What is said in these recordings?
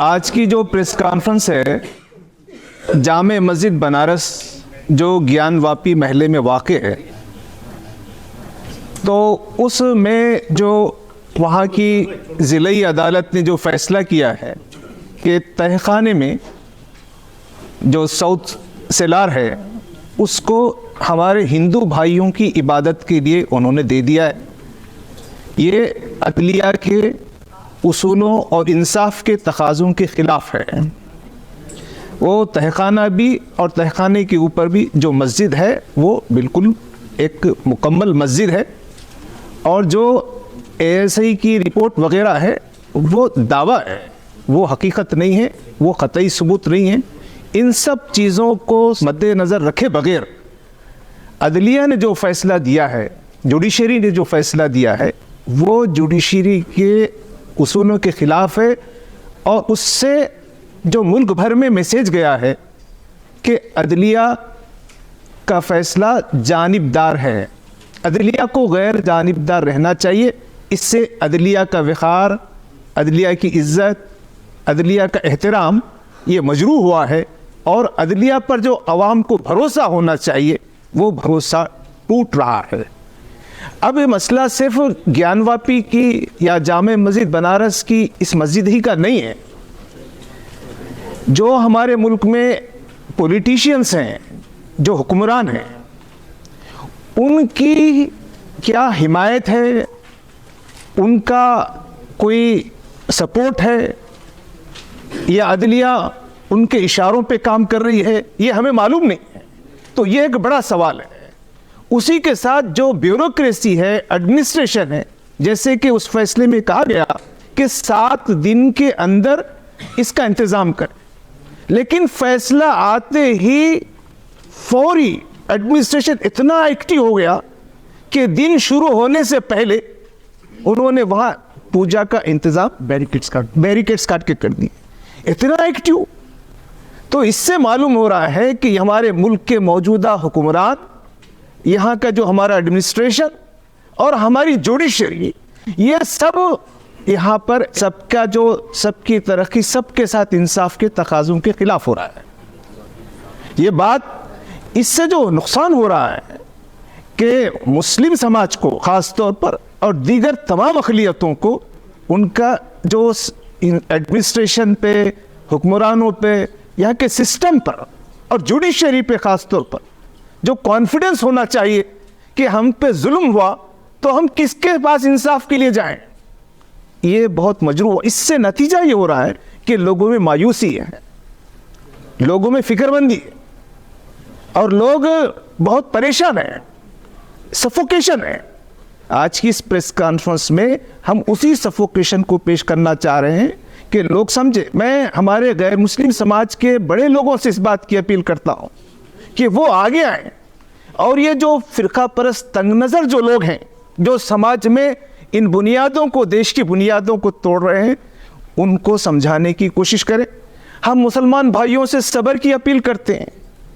آج کی جو پریس کانفرنس ہے جامع مسجد بنارس جو گیان واپی محلے میں واقع ہے، تو اس میں جو وہاں کی ضلعی عدالت نے جو فیصلہ کیا ہے کہ تہہ خانے میں جو ساؤتھ سیلار ہے اس کو ہمارے ہندو بھائیوں کی عبادت کے لیے انہوں نے دے دیا ہے، یہ عدلیہ کے اصولوں اور انصاف کے تقاضوں کے خلاف ہے۔ وہ تہہ خانہ بھی اور تہہ خانے کے اوپر بھی جو مسجد ہے وہ بالکل ایک مکمل مسجد ہے، اور جو ASI کی رپورٹ وغیرہ ہے وہ دعویٰ ہے، وہ حقیقت نہیں ہے، وہ قطعی ثبوت نہیں ہے۔ ان سب چیزوں کو مد نظر رکھے بغیر عدلیہ نے جو فیصلہ دیا ہے، جوڈیشری نے جو فیصلہ دیا ہے، وہ جوڈیشری کے اصولوں کے خلاف ہے، اور اس سے جو ملک بھر میں میسیج گیا ہے کہ عدلیہ کا فیصلہ جانبدار ہے، عدلیہ کو غیر جانبدار رہنا چاہیے۔ اس سے عدلیہ کا وقار، عدلیہ کی عزت، عدلیہ کا احترام یہ مجروح ہوا ہے، اور عدلیہ پر جو عوام کو بھروسہ ہونا چاہیے وہ بھروسہ ٹوٹ رہا ہے۔ اب یہ مسئلہ صرف گیان واپی کی یا جامع مسجد بنارس کی اس مسجد ہی کا نہیں ہے، جو ہمارے ملک میں پولیٹیشینز ہیں، جو حکمران ہیں، ان کی کیا حمایت ہے، ان کا کوئی سپورٹ ہے، یا عدلیہ ان کے اشاروں پہ کام کر رہی ہے، یہ ہمیں معلوم نہیں ہے۔ تو یہ ایک بڑا سوال ہے۔ اسی کے ساتھ جو بیوروکریسی ہے، ایڈمنسٹریشن ہے، جیسے کہ اس فیصلے میں کہا گیا کہ 7 دن کے اندر اس کا انتظام کریں، لیکن فیصلہ آتے ہی فوری ایڈمنسٹریشن اتنا ایکٹیو ہو گیا کہ دن شروع ہونے سے پہلے انہوں نے وہاں پوجا کا انتظام بیریکیڈز کاٹ کے کر دی، اتنا ایکٹیو۔ تو اس سے معلوم ہو رہا ہے کہ ہمارے ملک کے موجودہ حکمران، یہاں کا جو ہمارا ایڈمنسٹریشن اور ہماری جوڈیشری، یہ سب یہاں پر سب کی ترقی، سب کے ساتھ انصاف کے تقاضوں کے خلاف ہو رہا ہے۔ یہ بات، اس سے جو نقصان ہو رہا ہے کہ مسلم سماج کو خاص طور پر اور دیگر تمام اقلیتوں کو ان کا جو ایڈمنسٹریشن پہ، حکمرانوں پہ، یہاں کے سسٹم پر اور جوڈیشری پہ خاص طور پر جو کانفیڈنس ہونا چاہیے کہ ہم پہ ظلم ہوا تو ہم کس کے پاس انصاف کے لیے جائیں، یہ بہت مجروح۔ اس سے نتیجہ یہ ہو رہا ہے کہ لوگوں میں مایوسی ہے، لوگوں میں فکر مندی ہے، اور لوگ بہت پریشان ہیں، سفوکیشن ہے۔ آج کی اس پریس کانفرنس میں ہم اسی سفوکیشن کو پیش کرنا چاہ رہے ہیں کہ لوگ سمجھے۔ میں ہمارے غیر مسلم سماج کے بڑے لوگوں سے اس بات کی اپیل کرتا ہوں کہ وہ آگے آئیں، اور یہ جو فرقہ پرست تنگ نظر جو لوگ ہیں، جو سماج میں ان بنیادوں کو، دیش کی بنیادوں کو توڑ رہے ہیں، ان کو سمجھانے کی کوشش کریں۔ ہم مسلمان بھائیوں سے صبر کی اپیل کرتے ہیں،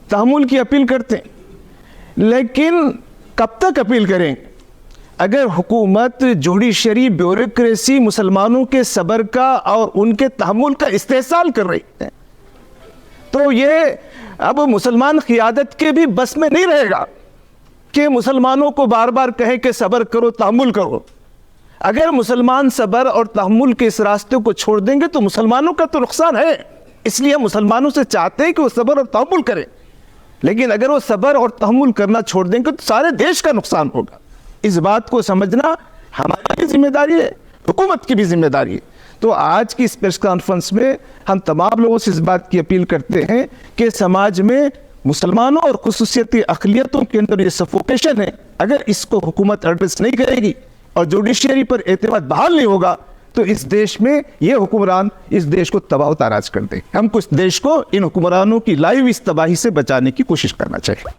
تحمل کی اپیل کرتے ہیں، لیکن کب تک اپیل کریں اگر حکومت، جوڈیشری، بیوروکریسی مسلمانوں کے صبر کا اور ان کے تحمل کا استحصال کر رہی ہے؟ تو یہ اب مسلمان قیادت کے بھی بس میں نہیں رہے گا کہ مسلمانوں کو بار بار کہیں کہ صبر کرو، تحمل کرو۔ اگر مسلمان صبر اور تحمل کے اس راستے کو چھوڑ دیں گے تو مسلمانوں کا تو نقصان ہے، اس لیے ہم مسلمانوں سے چاہتے ہیں کہ وہ صبر اور تحمل کریں، لیکن اگر وہ صبر اور تحمل کرنا چھوڑ دیں گے تو سارے دیش کا نقصان ہوگا۔ اس بات کو سمجھنا ہماری بھی ذمہ داری ہے، حکومت کی بھی ذمہ داری ہے۔ تو آج کی اس پریس کانفرنس میں ہم تمام لوگوں سے اس بات کی اپیل کرتے ہیں کہ سماج میں مسلمانوں اور خصوصیتی اقلیتوں کے اندر یہ سفوکیشن ہے، اگر اس کو حکومت ایڈریس نہیں کرے گی اور جوڈیشری پر اعتماد بحال نہیں ہوگا تو اس دیش میں یہ حکمران اس دیش کو تباہ و تاراج کر دیں گے۔ ہم کو اس دیش کو ان حکمرانوں کی لائی ہوئی اس تباہی سے بچانے کی کوشش کرنا چاہیے۔